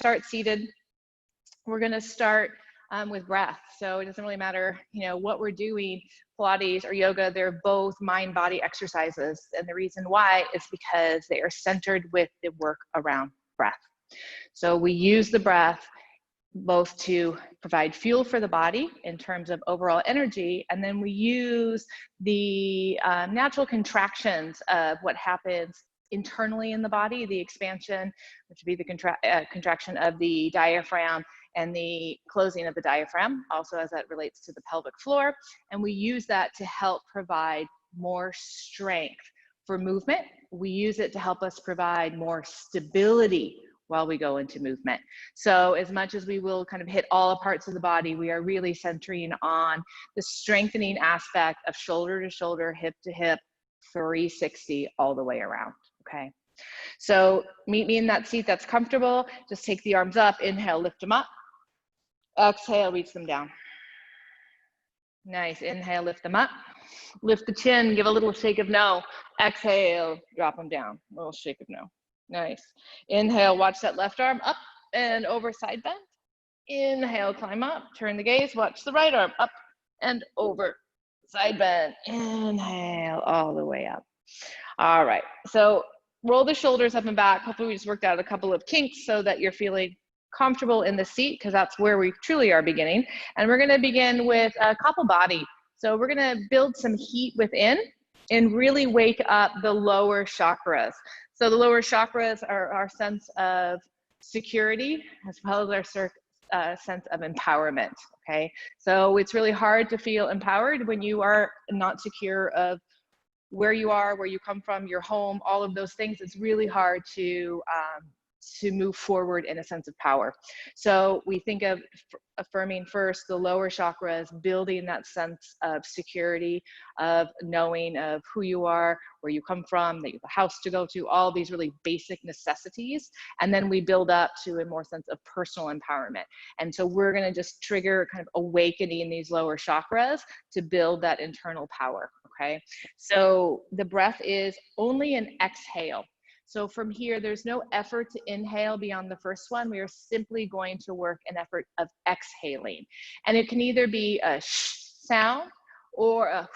start seated. We're going to start with breath. So it doesn't really matter, what we're doing, Pilates or yoga, they're both mind-body exercises. And the reason why is because they are centered with the work around breath. So we use the breath both to provide fuel for the body in terms of overall energy, and then we use the natural contractions of what happens internally in the body, the expansion, which would be the contraction of the diaphragm and the closing of the diaphragm, also as that relates to the pelvic floor. And we use that to help provide more strength for movement. We use it to help us provide more stability while we go into movement. So as much as we will kind of hit all parts of the body, we are really centering on the strengthening aspect of shoulder to shoulder, hip to hip, 360 all the way around, okay? So meet me in that seat that's comfortable. Just take the arms up, inhale, lift them up. Exhale, reach them down. Nice, inhale, lift them up. Lift the chin, give a little shake of no. Exhale, drop them down, a little shake of no. Nice. Inhale, watch that left arm up and over, side bend. Inhale, climb up, turn the gaze, watch the right arm up and over, side bend. Inhale, all the way up. All right, so roll the shoulders up and back. Hopefully we just worked out a couple of kinks so that you're feeling comfortable in the seat, because that's where we truly are beginning. And we're gonna begin with a couple body. So we're gonna build some heat within and really wake up the lower chakras. So the lower chakras are our sense of security, as well as our sense of empowerment, okay? So it's really hard to feel empowered when you are not secure of where you are, where you come from, your home, all of those things. It's really hard to move forward in a sense of power. So we think of affirming first the lower chakras, building that sense of security, of knowing of who you are, where you come from, that you have a house to go to, all these really basic necessities. And then we build up to a more sense of personal empowerment. And so we're gonna just trigger kind of awakening these lower chakras to build that internal power, okay? So the breath is only an exhale. So from here, there's no effort to inhale beyond the first one. We are simply going to work an effort of exhaling. And it can either be a sh sound or a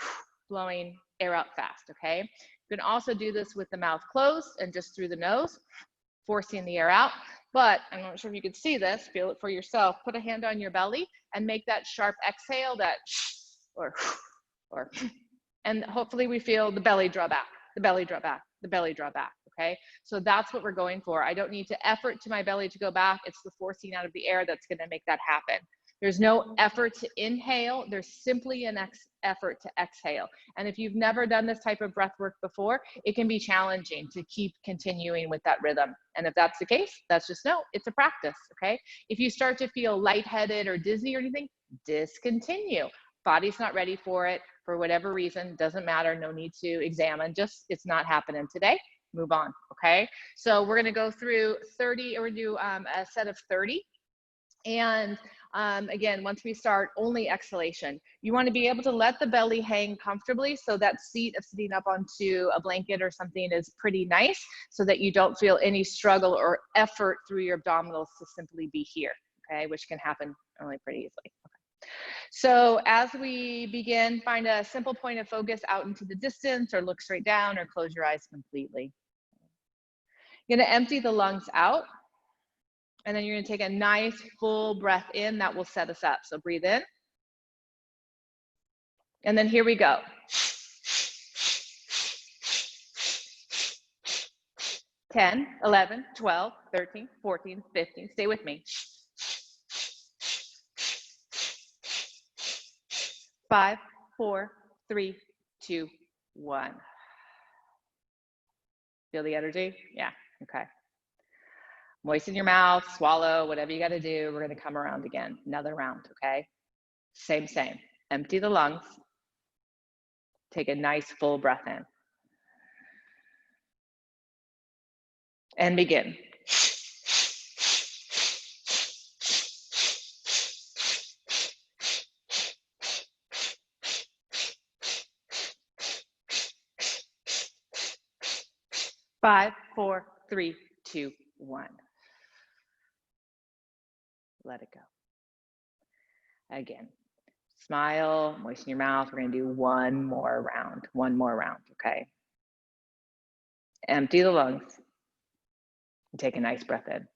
blowing air out fast, okay? You can also do this with the mouth closed and just through the nose, forcing the air out. But I'm not sure if you can see this, feel it for yourself. Put a hand on your belly and make that sharp exhale, that sh or, and hopefully we feel the belly draw back, the belly draw back, the belly draw back. Okay, so that's what we're going for. I don't need to effort to my belly to go back. It's the forcing out of the air that's going to make that happen. There's no effort to inhale. There's simply an effort to exhale. And if you've never done this type of breath work before, it can be challenging to keep continuing with that rhythm. And if that's the case, that's just no, it's a practice, okay? If you start to feel lightheaded or dizzy or anything, discontinue. Body's not ready for it for whatever reason, doesn't matter, no need to examine, just it's not happening today. Move on, okay? So we're gonna go through 30, or we're gonna do a set of 30. And again, once we start, only exhalation. You wanna be able to let the belly hang comfortably, so that seat of sitting up onto a blanket or something is pretty nice, so that you don't feel any struggle or effort through your abdominals to simply be here, okay? Which can happen only pretty easily. Okay. So as we begin, find a simple point of focus out into the distance, or look straight down, or close your eyes completely. You're gonna empty the lungs out, and then you're gonna take a nice full breath in. That will set us up. So breathe in. And then here we go. 10, 11, 12, 13, 14, 15. Stay with me. 5, 4, 3, 2, 1. Feel the energy? Yeah, okay. Moisten your mouth, swallow, whatever you gotta do. We're gonna come around again, another round, okay? Same. Empty the lungs. Take a nice full breath in. And begin. Five, 4, 3, 2, 1. let it go. Again, smile, moisten your mouth. We're going to do one more round, okay? Empty the lungs and take a nice breath in.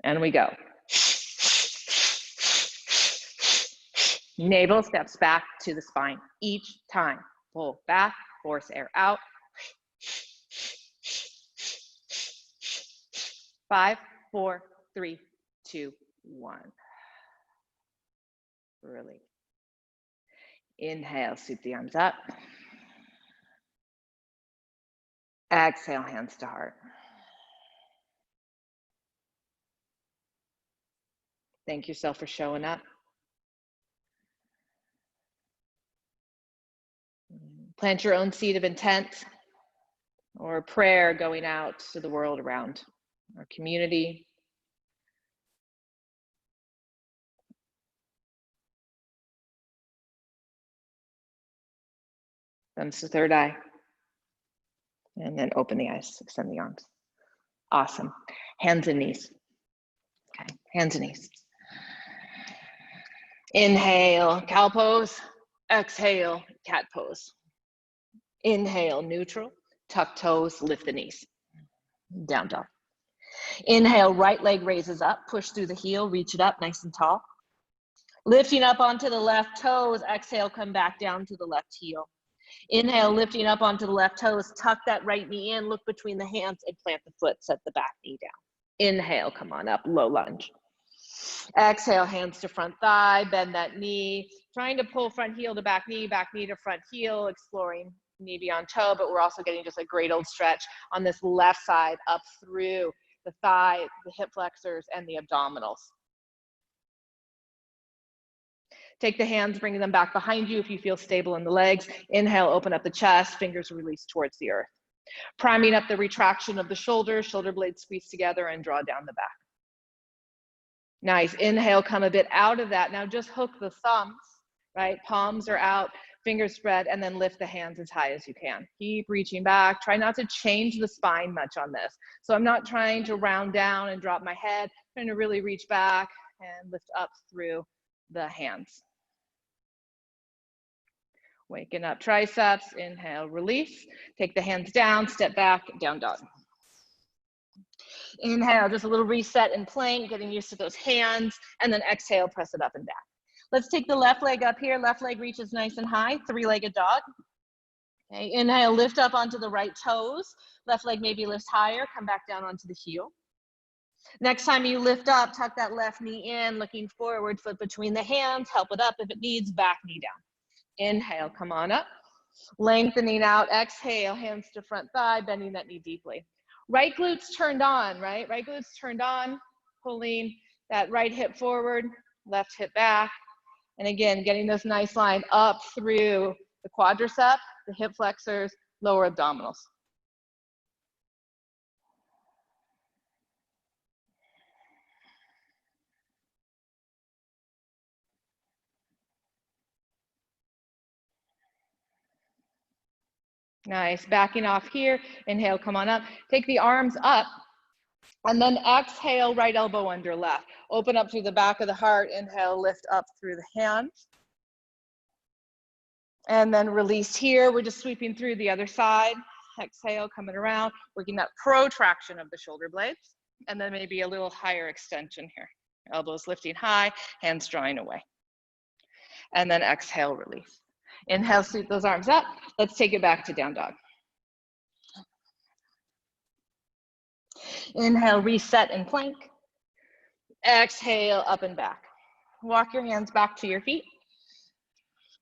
And we go. Navel steps back to the spine each time. Pull back, force air out. 5, 4, 3, 2, 1. Release. Inhale, sweep the arms up. Exhale, hands to heart. Thank yourself for showing up. Plant your own seed of intent or prayer going out to the world around our community. Thumbs to third eye. And then open the eyes, extend the arms. Awesome. Hands and knees. Okay, hands and knees. Inhale, cow pose. Exhale, cat pose. Inhale, neutral. Tuck toes, lift the knees. Down dog. Inhale, right leg raises up. Push through the heel, reach it up nice and tall. Lifting up onto the left toes. Exhale, come back down to the left heel. Inhale, lifting up onto the left toes. Tuck that right knee in. Look between the hands and plant the foot. Set the back knee down. Inhale, come on up, low lunge. Exhale, hands to front thigh, bend that knee. Trying to pull front heel to back knee to front heel, exploring knee beyond toe, but we're also getting just a great old stretch on this left side up through the thigh, the hip flexors, and the abdominals. Take the hands, bring them back behind you if you feel stable in the legs. Inhale, open up the chest, fingers release towards the earth. Priming up the retraction of the shoulders, shoulder blades squeeze together and draw down the back. Nice. Inhale, come a bit out of that. Now just hook the thumbs, right? Palms are out, fingers spread, and then lift the hands as high as you can. Keep reaching back. Try not to change the spine much on this. So I'm not trying to round down and drop my head. I'm trying to really reach back and lift up through the hands. Waking up triceps. Inhale, release. Take the hands down, step back, down dog. Inhale, just a little reset in plank, getting used to those hands, and then exhale, press it up and back. Let's take the left leg up here. Left leg reaches nice and high, three-legged dog. Okay, inhale, lift up onto the right toes. Left leg maybe lifts higher, come back down onto the heel. Next time you lift up, tuck that left knee in, looking forward, foot between the hands, help it up if it needs, back knee down. Inhale, come on up. Lengthening out, exhale, hands to front thigh, bending that knee deeply. Right glutes turned on, right? Right glutes turned on, pulling that right hip forward, left hip back. And again, getting this nice line up through the quadricep, the hip flexors, lower abdominals. Nice, backing off here. Inhale, come on up. Take the arms up. And then exhale, right elbow under left. Open up through the back of the heart. Inhale, lift up through the hands. And then release here. We're just sweeping through the other side. Exhale, coming around, working that protraction of the shoulder blades. And then maybe a little higher extension here. Elbows lifting high, hands drawing away. And then exhale, release. Inhale, sweep those arms up. Let's take it back to down dog. Inhale, reset and plank. Exhale, up and back. Walk your hands back to your feet.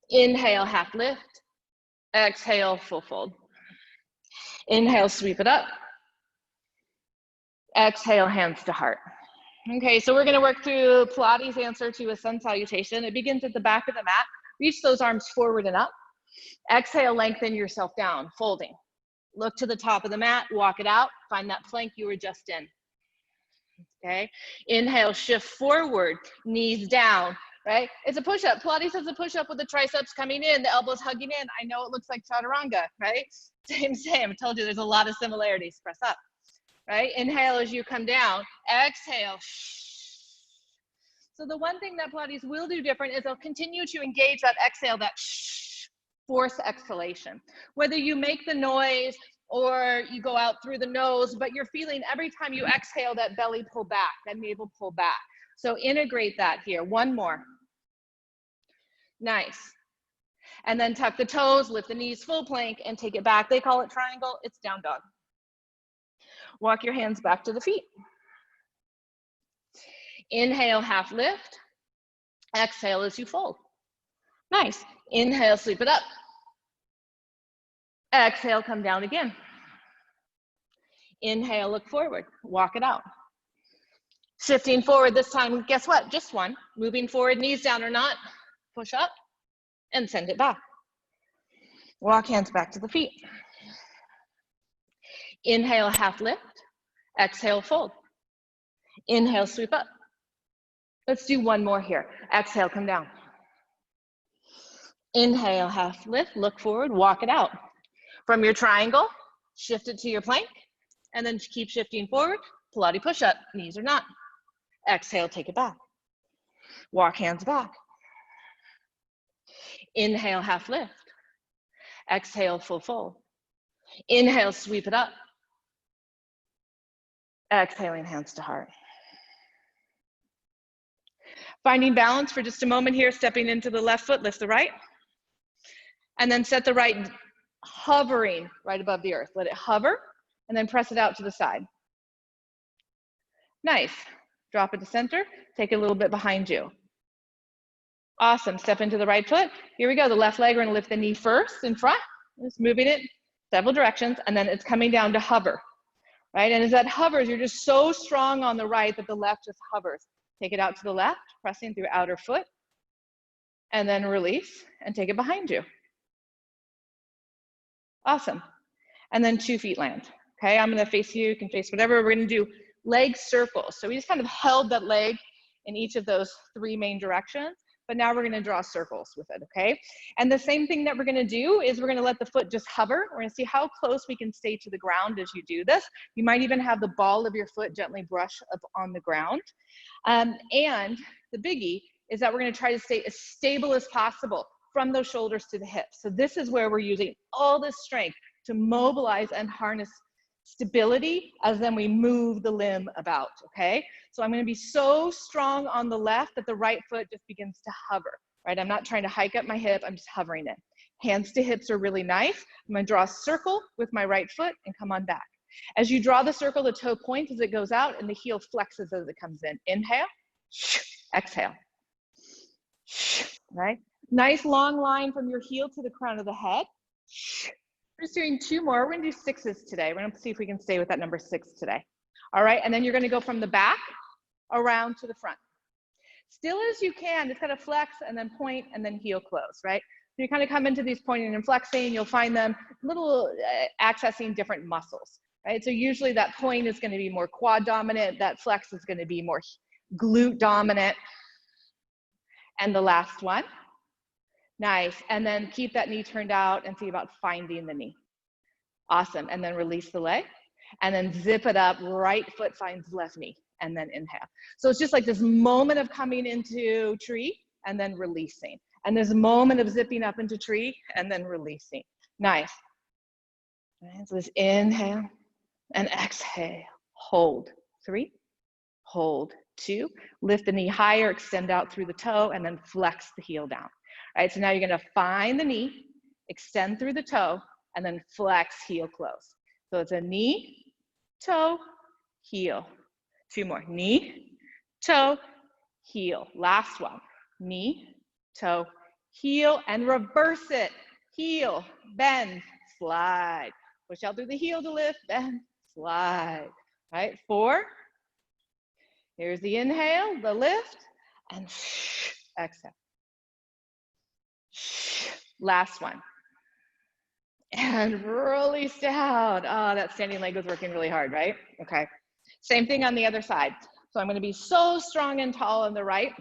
Inhale, half lift. Exhale, full fold. Inhale, sweep it up. Exhale, hands to heart. Okay, so we're gonna work through Pilates answer to a sun salutation. It begins at the back of the mat. Reach those arms forward and up. Exhale, lengthen yourself down, folding. Look to the top of the mat, walk it out, find that plank you were just in. Okay, inhale, shift forward, knees down, right? It's a push-up. Pilates is a push-up with the triceps coming in, the elbows hugging in. I know it looks like chaturanga, right? Same. I told you there's a lot of similarities. Press up, right? Inhale as you come down, exhale. So the one thing that Pilates will do different is they'll continue to engage that exhale, that force exhalation. Whether you make the noise or you go out through the nose, but you're feeling every time you exhale that belly pull back, that navel pull back. So integrate that here. One more. Nice. And then tuck the toes, lift the knees, full plank, and take it back. They call it triangle. It's down dog. Walk your hands back to the feet. Inhale, half lift. Exhale as you fold. Nice. Inhale, sweep it up. Exhale, come down again. Inhale, look forward. Walk it out. Shifting forward this time, guess what? Just one. Moving forward, knees down or not. Push up and send it back. Walk hands back to the feet. Inhale, half lift. Exhale, fold. Inhale, sweep up. Let's do one more here. Exhale, come down. Inhale, half lift, look forward, walk it out. From your triangle, shift it to your plank, and then keep shifting forward. Pilates push-up, knees or not. Exhale, take it back. Walk hands back. Inhale, half lift. Exhale, full fold. Inhale, sweep it up. Exhaling, hands to heart. Finding balance for just a moment here, stepping into the left foot, lift the right. And then set the right hovering right above the earth. Let it hover, and then press it out to the side. Nice. Drop it to center, take it a little bit behind you. Awesome, step into the right foot. Here we go, the left leg, we're gonna lift the knee first in front, just moving it several directions, and then it's coming down to hover, right? And as that hovers, you're just so strong on the right that the left just hovers. Take it out to the left, pressing through outer foot, and then release, and take it behind you. Awesome. And then 2 feet land. Okay, I'm gonna face you can face whatever. We're gonna do leg circles. So we just kind of held that leg in each of those 3 main directions, but now we're gonna draw circles with it, okay? And the same thing that we're gonna do is we're gonna let the foot just hover. We're gonna see how close we can stay to the ground as you do this. You might even have the ball of your foot gently brush up on the ground. And the biggie is that we're gonna try to stay as stable as possible from those shoulders to the hips. So this is where we're using all this strength to mobilize and harness stability as then we move the limb about, okay? So I'm gonna be so strong on the left that the right foot just begins to hover, right? I'm not trying to hike up my hip, I'm just hovering it. Hands to hips are really nice. I'm gonna draw a circle with my right foot and come on back. As you draw the circle, the toe points as it goes out and the heel flexes as it comes in. Inhale, exhale, right? Nice long line from your heel to the crown of the head. We're just doing 2 more. We're gonna do 6s today. We're gonna see if we can stay with that number 6 today. All right, and then you're gonna go from the back around to the front. Still as you can, just kind of flex and then point and then heel close, right? So you kind of come into these pointing and flexing, you'll find them little accessing different muscles, right? So usually that point is gonna be more quad dominant, that flex is gonna be more glute dominant. And the last one. Nice, and then keep that knee turned out and see about finding the knee. Awesome, and then release the leg, and then zip it up, right foot finds left knee, and then inhale. So it's just like this moment of coming into tree, and then releasing. And this moment of zipping up into tree, and then releasing. Nice. And so this inhale, and exhale, hold. 3, hold. 2, lift the knee higher, extend out through the toe, and then flex the heel down. All right, so now you're gonna find the knee, extend through the toe, and then flex, heel close. So it's a knee, toe, heel. 2 more, knee, toe, heel. Last one, knee, toe, heel, and reverse it. Heel, bend, slide. Push out through the heel to lift, bend, slide. All right, 4. Here's the inhale, the lift, and exhale. Last one. And release down. Oh, that standing leg was working really hard, right? Okay. Same thing on the other side. So I'm gonna be so strong and tall on the right,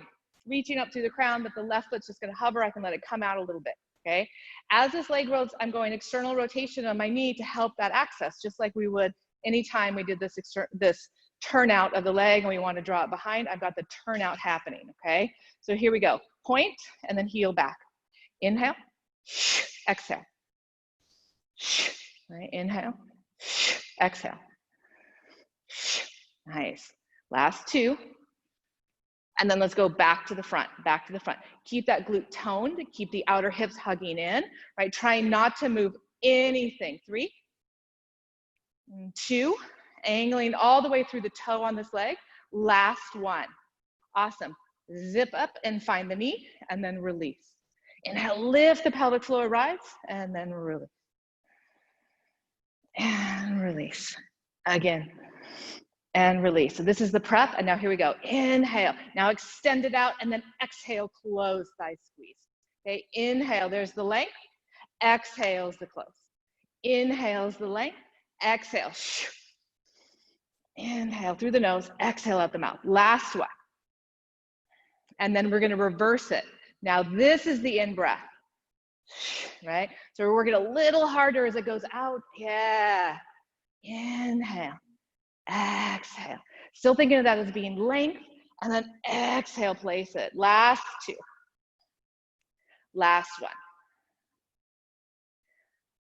reaching up through the crown, but the left foot's just gonna hover. I can let it come out a little bit, okay? As this leg rolls, I'm going external rotation on my knee to help that access, just like we would Anytime we did this turnout of the leg and we want to draw it behind, I've got the turnout happening, okay? So here we go. Point and then heel back. Inhale, exhale. Right, inhale, exhale. Nice. Last two. And then let's go back to the front, back to the front. Keep that glute toned, keep the outer hips hugging in, right? Try not to move anything. 3, 2, angling all the way through the toe on this leg. Last one. Awesome. Zip up and find the knee, and then release. Inhale, lift the pelvic floor, rise, and then release. And release. Again. And release. So this is the prep, and now here we go. Inhale. Now extend it out, and then exhale, close thigh squeeze. Okay, inhale, there's the length. Exhale's the close. Inhale's the length. Exhale. Inhale through the nose, exhale out the mouth. Last one. And then we're going to reverse it. Now this is the in breath, right? So we're working a little harder as it goes out. Yeah. Inhale. Exhale. Still thinking of that as being length, and then exhale, place it. Last two. Last one.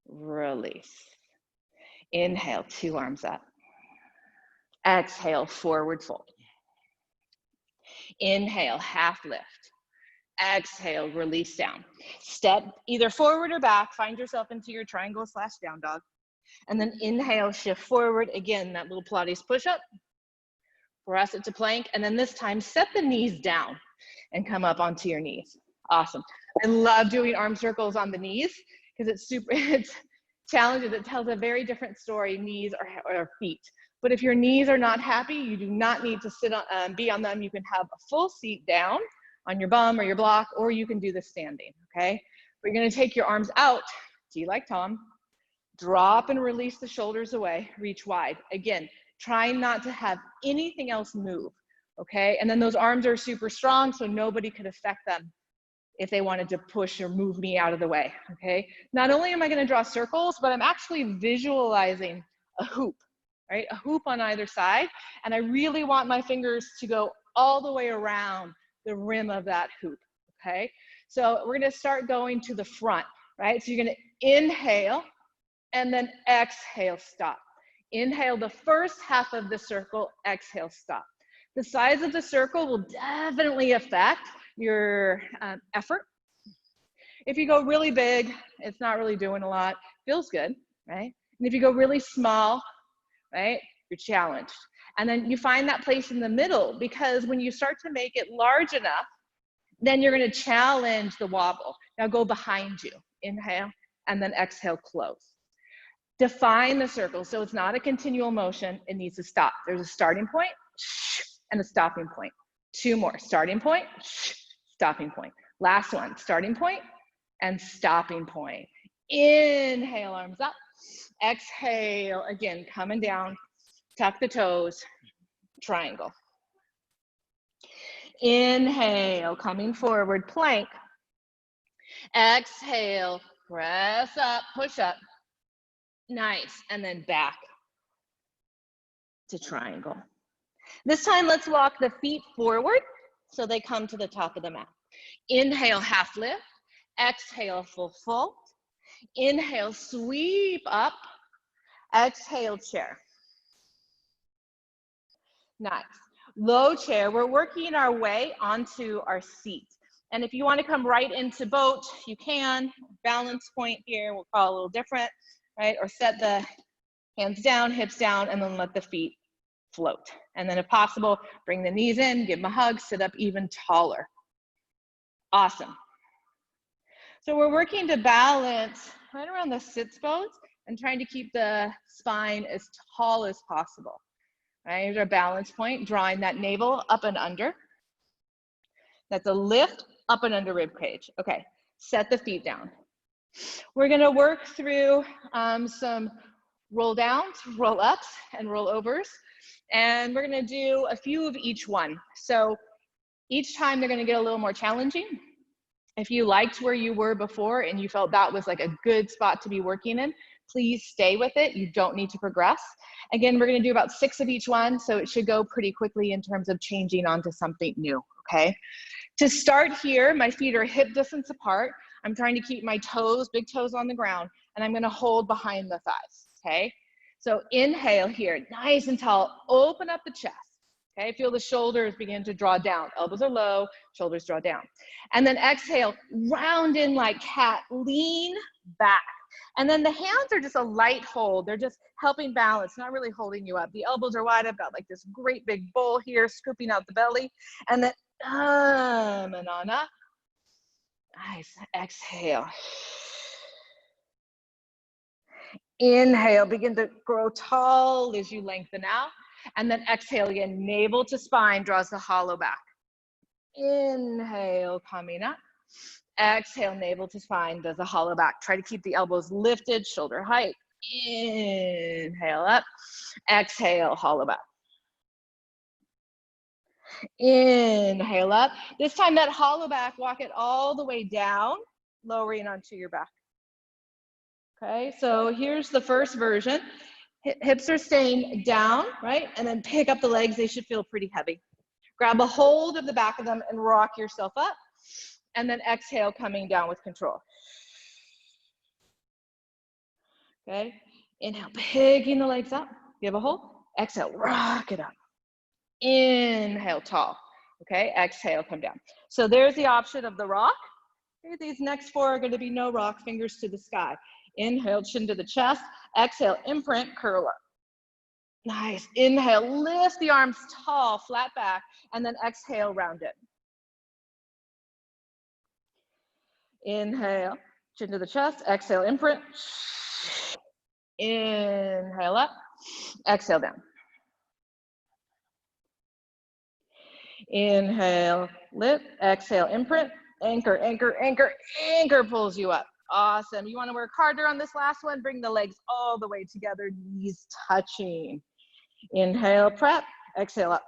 Release. Inhale, 2 arms up. Exhale, forward fold. Inhale, half lift. Exhale, release down. Step either forward or back. Find yourself into your triangle / down dog. And then inhale, shift forward. Again, that little Pilates push-up. Press it to plank. And then this time, set the knees down and come up onto your knees. Awesome. I love doing arm circles on the knees because it's challenging. It tells a very different story, knees or feet. But if your knees are not happy, you do not need to sit on, be on them. You can have a full seat down on your bum or your block, or you can do this standing, okay? But you're gonna take your arms out, T like Tom, drop and release the shoulders away, reach wide. Again, try not to have anything else move, okay? And then those arms are super strong, so nobody could affect them if they wanted to push or move me out of the way, okay? Not only am I gonna draw circles, but I'm actually visualizing a hoop, right? A hoop on either side, and I really want my fingers to go all the way around the rim of that hoop, okay? So we're gonna start going to the front, right? So you're gonna inhale, and then exhale, stop. Inhale the first half of the circle, exhale, stop. The size of the circle will definitely affect your effort. If you go really big, it's not really doing a lot, feels good, right? And if you go really small, right, you're challenged. And then you find that place in the middle, because when you start to make it large enough, then you're gonna challenge the wobble. Now go behind you, inhale, and then exhale, close. Define the circle, so it's not a continual motion, it needs to stop. There's a starting point, and a stopping point. 2 more, starting point, stopping point. Last one, starting point, and stopping point. Inhale, arms up. Exhale, again, coming down, tuck the toes, triangle. Inhale, coming forward, plank. Exhale, press up, push up. Nice, and then back to triangle. This time, let's walk the feet forward so they come to the top of the mat. Inhale, half lift. Exhale, full fold. Inhale, sweep up. Exhale, chair. Nice. Low chair, we're working our way onto our seat. And if you want to come right into boat, you can. Balance point here, we'll call it a little different, right? Or set the hands down, hips down, and then let the feet float. And then if possible, bring the knees in, give them a hug, sit up even taller. Awesome. So we're working to balance right around the sits bones and trying to keep the spine as tall as possible. Right, here's our balance point, drawing that navel up and under. That's a lift up and under rib cage. Okay, set the feet down. We're gonna work through some roll downs, roll ups, and roll overs. And we're gonna do a few of each one. So each time they're gonna get a little more challenging. If you liked where you were before and you felt that was like a good spot to be working in, Please stay with it. You don't need to progress. Again, we're going to do about 6 of each one, so it should go pretty quickly in terms of changing onto something new, okay? To start here, my feet are hip distance apart. I'm trying to keep my toes, big toes on the ground, and I'm going to hold behind the thighs, okay? So inhale here, nice and tall, open up the chest, okay? Feel the shoulders begin to draw down. Elbows are low, shoulders draw down. And then exhale, round in like cat, lean back. And then the hands are just a light hold. They're just helping balance, not really holding you up. The elbows are wide. I've got like this great big bowl here, scooping out the belly. And then, manana. Nice, exhale. Inhale, begin to grow tall as you lengthen out. And then exhale again, navel to spine draws the hollow back. Inhale, coming up. Exhale, navel to spine does a hollow back. Try to keep the elbows lifted, shoulder height. Inhale up. Exhale, hollow back. Inhale up. This time that hollow back, walk it all the way down, lowering onto your back. Okay, so here's the first version. Hips are staying down, right? And then pick up the legs. They should feel pretty heavy. Grab a hold of the back of them and rock yourself up. And then exhale, coming down with control. Okay, inhale, picking the legs up. Give a hold. Exhale, rock it up. Inhale, tall. Okay, exhale, come down. So there's the option of the rock. Okay, these next 4 are going to be no rock, fingers to the sky. Inhale, chin to the chest. Exhale, imprint, curl up. Nice. Inhale, lift the arms tall, flat back, and then exhale, round it. Inhale, chin to the chest. Exhale, imprint. Inhale up. Exhale down. Inhale, lift. Exhale, imprint. Anchor, anchor, anchor, anchor pulls you up. Awesome. You want to work harder on this last one? Bring the legs all the way together, knees touching. Inhale, prep. Exhale up.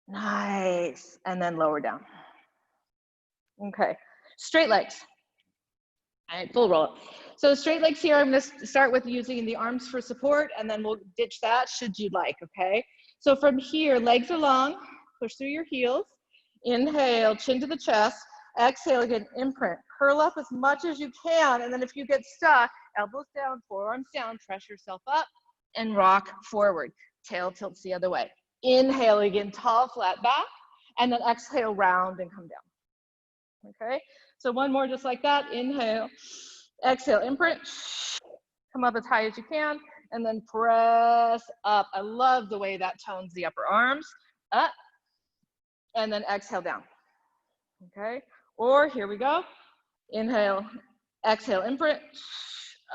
Nice. And then lower down. Okay. Straight legs. All right, full roll up. So straight legs here, I'm going to start with using the arms for support, and then we'll ditch that should you like, okay? So from here, legs are long. Push through your heels. Inhale, chin to the chest. Exhale again, imprint. Curl up as much as you can, and then if you get stuck, elbows down, forearms down, press yourself up, and rock forward. Tail tilts the other way. Inhale again, tall, flat back, and then exhale, round and come down. Okay, so one more just like that. Inhale, exhale, imprint. Come up as high as you can, and then press up. I love the way that tones the upper arms. Up, and then exhale down. Okay, or here we go. Inhale, exhale, imprint.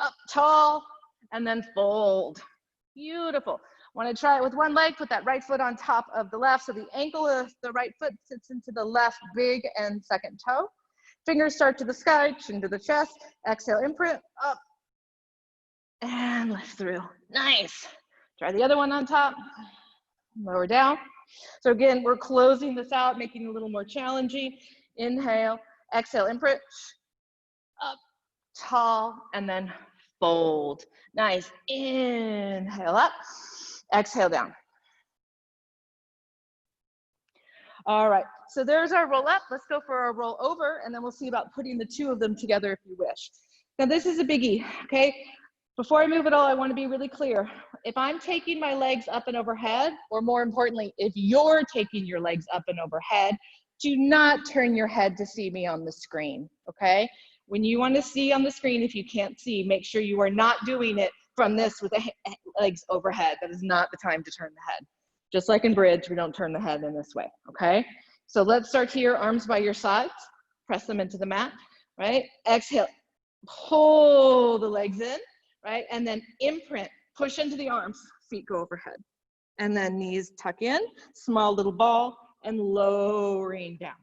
Up, tall, and then fold. Beautiful. Want to try it with one leg, put that right foot on top of the left, so the ankle of the right foot sits into the left big and second toe. Fingers start to the sky, chin to the chest. Exhale, imprint, up, and lift through. Nice. Try the other one on top. Lower down. So again, we're closing this out, making it a little more challenging. Inhale, exhale, imprint, up, tall, and then fold. Nice. Inhale up, exhale down. All right, so there's our roll up. Let's go for our roll over, and then we'll see about putting the 2 of them together if you wish. Now this is a biggie, okay? Before I move at all, I want to be really clear. If I'm taking my legs up and overhead, or more importantly, if you're taking your legs up and overhead, do not turn your head to see me on the screen, okay? When you want to see on the screen, if you can't see, make sure you are not doing it from this with the legs overhead. That is not the time to turn the head. Just like in bridge, we don't turn the head in this way, okay? So let's start here, arms by your sides. Press them into the mat, right? Exhale, pull the legs in, right? And then imprint, push into the arms, feet go overhead. And then knees tuck in, small little ball, and lowering down.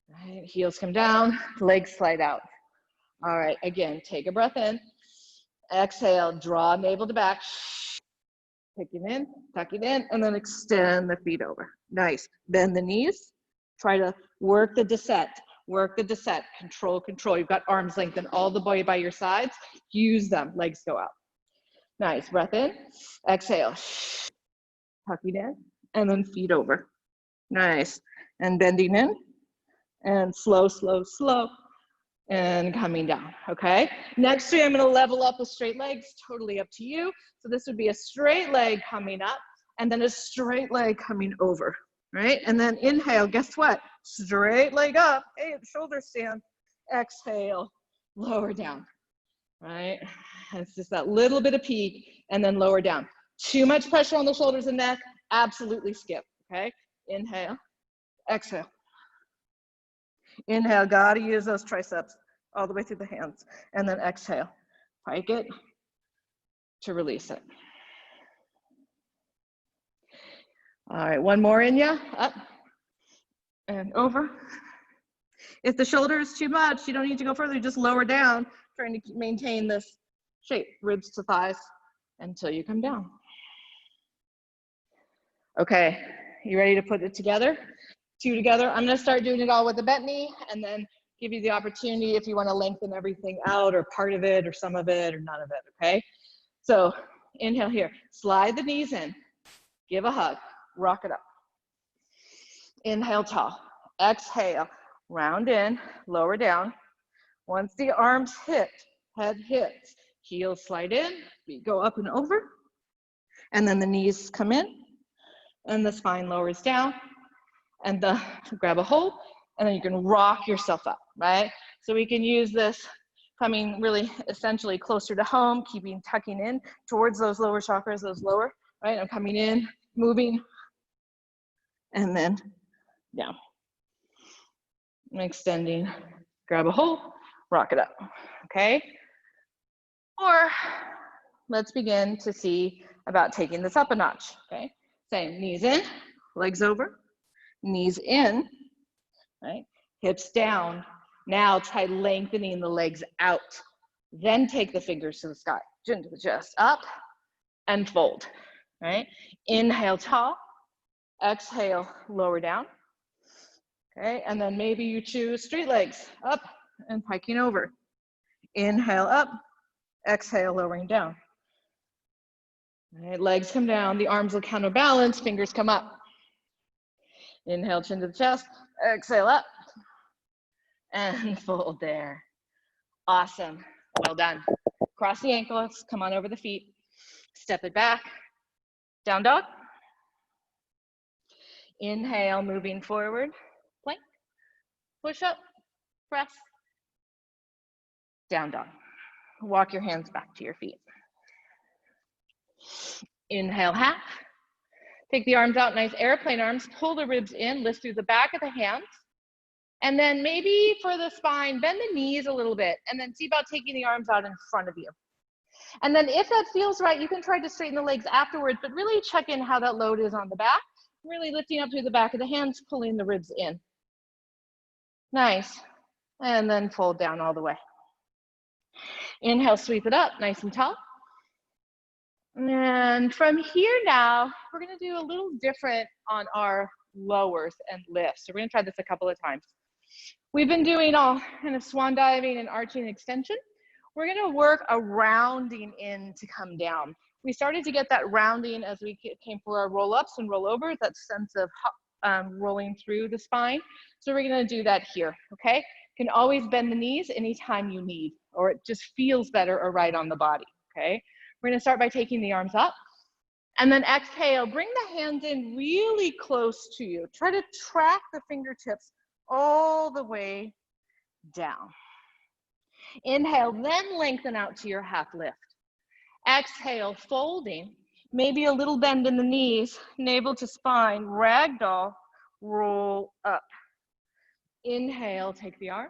Right, heels come down, legs slide out. All right, again, take a breath in. Exhale, draw navel to back. Taking in, tucking in, and then extend the feet over. Nice. Bend the knees. Try to work the descent. Work the descent, control, control. You've got arms lengthened all the way by your sides. Use them, legs go out. Nice, breath in, exhale. Tucking in, and then feet over. Nice, and bending in, and slow, slow, slow, and coming down, okay? Next three, I'm gonna level up with straight legs, totally up to you. So this would be a straight leg coming up, and then a straight leg coming over, right? And then inhale, guess what? Straight leg up, hey, shoulder stand. Exhale, lower down, right? It's just that little bit of peak, and then lower down. Too much pressure on the shoulders and neck, absolutely skip, okay? Inhale, exhale. Inhale, gotta use those triceps all the way through the hands. And then exhale, pike it to release it. All right, one more in ya, up and over. If the shoulder is too much, you don't need to go further, just lower down, trying to maintain this shape, ribs to thighs, until you come down. Okay, you ready to put it together? Two together. I'm gonna start doing it all with the bent knee, and then give you the opportunity if you wanna lengthen everything out, or part of it, or some of it, or none of it, okay? So inhale here, slide the knees in, give a hug, rock it up. Inhale, tall, exhale, round in, lower down. Once the arms hit, head hits, heels slide in, feet go up and over, and then the knees come in, and the spine lowers down, and grab a hold, and then you can rock yourself up, right? So we can use this coming really essentially closer to home, tucking in towards those lower chakras, those lower, right? I'm coming in, moving, and then down. And extending, grab a hold, rock it up, okay? Or let's begin to see about taking this up a notch, okay? Same, knees in, legs over, knees in, right? Hips down. Now try lengthening the legs out. Then take the fingers to the sky, chin to the chest, up and fold, right? Inhale, tall, exhale, lower down. Okay, and then maybe you choose straight legs, up and piking over. Inhale up, exhale, lowering down. All right, legs come down, the arms will counterbalance, fingers come up. Inhale, chin to the chest, exhale up, and fold there. Awesome, well done. Cross the ankles, come on over the feet, step it back, down dog. Inhale, moving forward, plank, push up, press, down dog. Walk your hands back to your feet. Inhale, half. Take the arms out, nice airplane arms, pull the ribs in, lift through the back of the hands. And then maybe for the spine, bend the knees a little bit, and then see about taking the arms out in front of you. And then if that feels right, you can try to straighten the legs afterwards, but really check in how that load is on the back. Really lifting up through the back of the hands, pulling the ribs in. Nice. And then fold down all the way. Inhale, sweep it up, nice and tall. And from here now, we're gonna do a little different on our lowers and lifts. So we're gonna try this a couple of times. We've been doing all kind of swan diving and arching extension. We're gonna work a rounding in to come down. We started to get that rounding as we came for our roll ups and roll overs, that sense of rolling through the spine. So we're gonna do that here, okay? You can always bend the knees anytime you need, or it just feels better or right on the body, okay? We're gonna start by taking the arms up, and then exhale, bring the hands in really close to you. Try to track the fingertips all the way down. Inhale, then lengthen out to your half lift. Exhale, folding, maybe a little bend in the knees, navel to spine, ragdoll, roll up. Inhale, take the arm.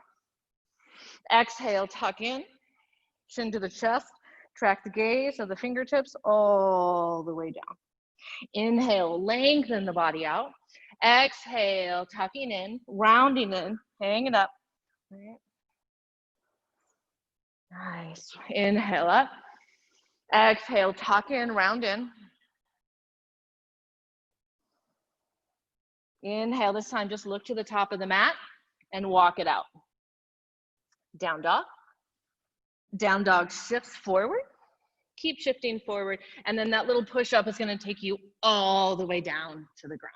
Exhale, tuck in, chin to the chest, track the gaze of the fingertips all the way down. Inhale, lengthen the body out. Exhale, tucking in, rounding in, hanging up. Nice. Inhale up. Exhale, tuck in, round in. Inhale, this time just look to the top of the mat. and walk it out. Down dog. Down dog shifts forward. Keep shifting forward. And then that little push up is going to take you all the way down to the ground.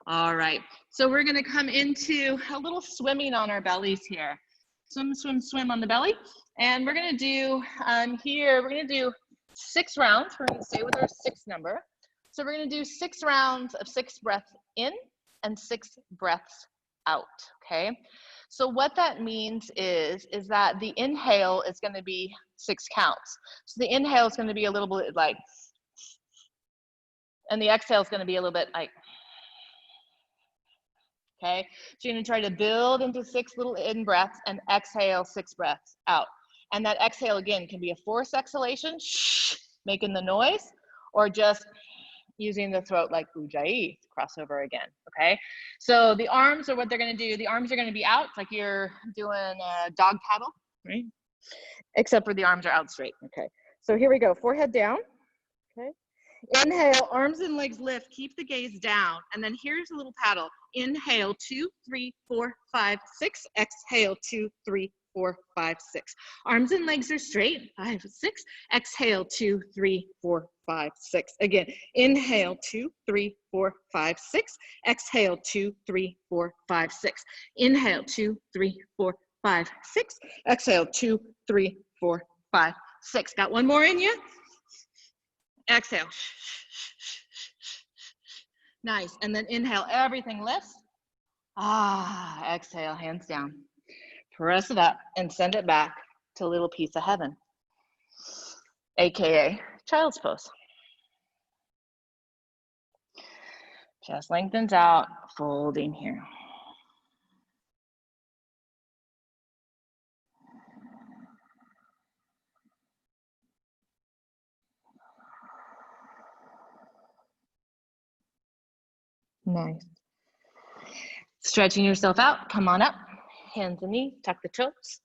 All right. So we're going to come into a little swimming on our bellies here. Swim, swim, swim on the belly. And we're going to do here, we're going to do 6 rounds. We're going to stay with our 6 number. So we're going to do 6 rounds of 6 breaths in and 6 breaths out. Okay. So what that means is that the inhale is going to be 6 counts. So the inhale is going to be a little bit like, and the exhale is going to be a little bit like, okay? So you're going to try to build into 6 little in breaths and exhale 6 breaths out. And that exhale again can be a forced exhalation, making the noise, or just using the throat like ujjayi, crossover again, okay? So the arms are what they're gonna do. The arms are gonna be out, like you're doing a dog paddle, right? Except for the arms are out straight, okay? So here we go, forehead down, okay? Inhale, arms and legs lift, keep the gaze down, and then here's a little paddle. Inhale, 2, 3, 4, 5, 6. Exhale, 2, 3, 4, 5, 6. Arms and legs are straight, 5, 6. Exhale, 2, 3, 4, 5, 6. Again, inhale, 2, 3, 4, 5, 6. Exhale, 2, 3, 4, 5, 6. Inhale, 2, 3, 4, 5, 6. Exhale, 2, 3, 4, 5, 6. Got one more in you? Exhale. Nice. And then inhale, everything lifts. Exhale, hands down. Press it up and send it back to a little piece of heaven, AKA child's pose. Chest lengthens out, folding here. Nice. Stretching yourself out, come on up. Hands and knees, tuck the toes.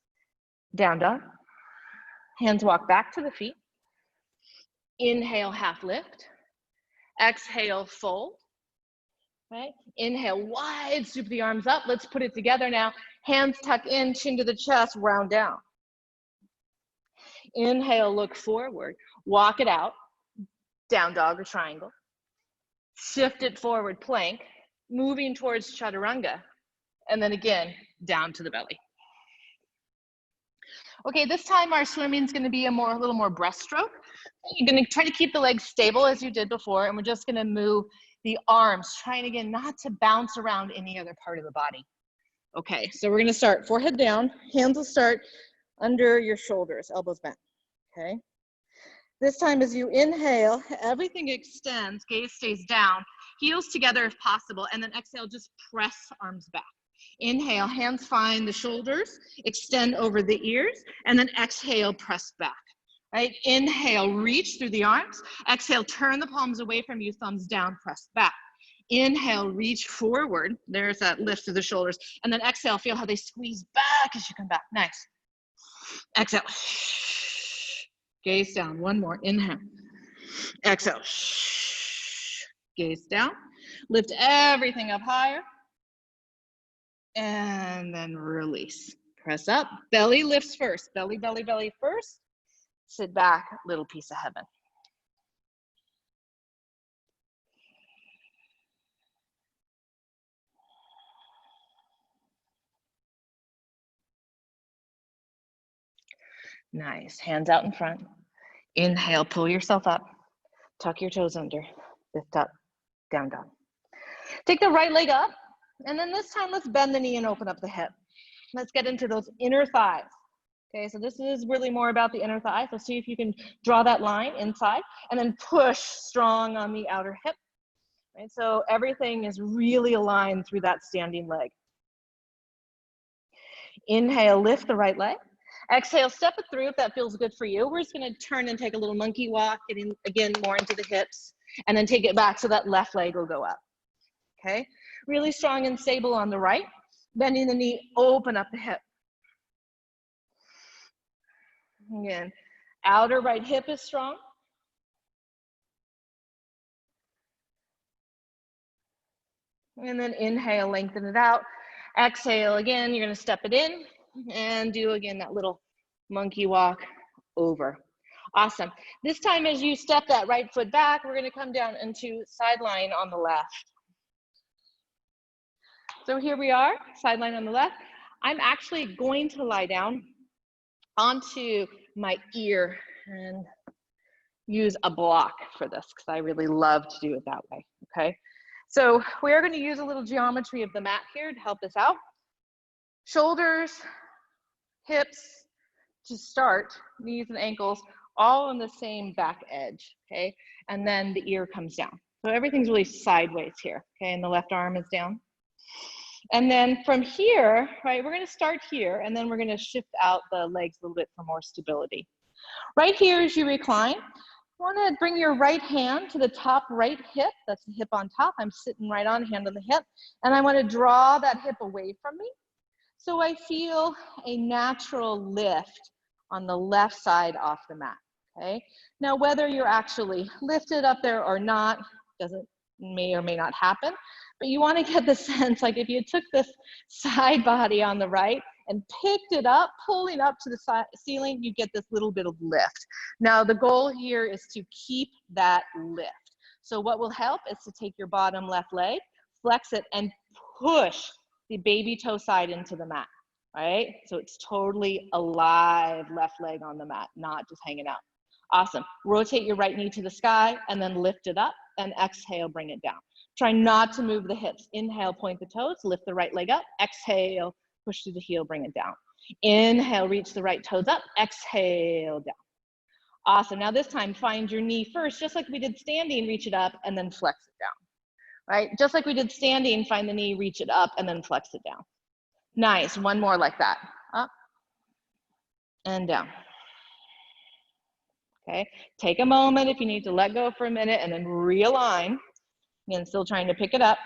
Down dog. Hands walk back to the feet. Inhale, half lift. Exhale, fold. Right? Inhale, wide, sweep the arms up. Let's put it together now. Hands tuck in, chin to the chest, round down. Inhale, look forward. Walk it out. Down dog or triangle. Shift it forward, plank. Moving towards chaturanga. And then again, down to the belly. Okay, this time our swimming is going to be a little more breaststroke. You're going to try to keep the legs stable as you did before, and we're just going to move the arms, trying again not to bounce around any other part of the body. Okay, so we're going to start forehead down. Hands will start under your shoulders, elbows bent. Okay. This time as you inhale, everything extends, gaze stays down, heels together if possible, and then exhale, just press arms back. Inhale, hands find the shoulders, extend over the ears, and then exhale, press back. Right? Inhale, reach through the arms. Exhale, turn the palms away from you, thumbs down, press back. Inhale, reach forward. There's that lift through the shoulders. And then exhale, feel how they squeeze back as you come back. Nice. Exhale. Gaze down. One more. Inhale. Exhale. Gaze down. Lift everything up higher. And then release. Press up. Belly lifts first. Belly, belly, belly first. Sit back. Little piece of heaven. Nice. Hands out in front. Inhale, pull yourself up. Tuck your toes under. Lift up. Down dog. Take the right leg up. And then this time, let's bend the knee and open up the hip. Let's get into those inner thighs. Okay, so this is really more about the inner thigh. So see if you can draw that line inside and then push strong on the outer hip. Right, so everything is really aligned through that standing leg. Inhale, lift the right leg. Exhale, step it through if that feels good for you. We're just gonna turn and take a little monkey walk, getting again more into the hips, and then take it back so that left leg will go up. Okay, really strong and stable on the right. Bending the knee, open up the hip. Again, outer right hip is strong. And then inhale, lengthen it out. Exhale again, you're gonna step it in and do again that little monkey walk over. Awesome. This time as you step that right foot back, we're gonna come down into sideline on the left. So here we are, sideline on the left. I'm actually going to lie down onto my ear and use a block for this because I really love to do it that way, okay? So we're going to use a little geometry of the mat here to help us out. Shoulders, hips to start, knees and ankles, all on the same back edge, okay? And then the ear comes down. So everything's really sideways here, okay? And the left arm is down. And then from here, right, we're gonna start here and then we're gonna shift out the legs a little bit for more stability. Right here as you recline, wanna bring your right hand to the top right hip, that's the hip on top, I'm sitting right on, hand on the hip, and I wanna draw that hip away from me. So I feel a natural lift on the left side off the mat, okay? Now whether you're actually lifted up there or not, may or may not happen, but you want to get the sense like if you took this side body on the right and picked it up, pulling up to the ceiling, you get this little bit of lift. Now the goal here is to keep that lift. So what will help is to take your bottom left leg, flex it, and push the baby toe side into the mat, right? So it's totally alive left leg on the mat, not just hanging out. Awesome. Rotate your right knee to the sky and then lift it up and exhale, bring it down. Try not to move the hips. Inhale, point the toes, lift the right leg up. Exhale, push through the heel, bring it down. Inhale, reach the right toes up. Exhale, down. Awesome. Now this time, find your knee first, just like we did standing, reach it up and then flex it down. Right? Just like we did standing, find the knee, reach it up and then flex it down. Nice. One more like that. Up and down. Okay. Take a moment if you need to let go for a minute and then realign. Again, still trying to pick it up,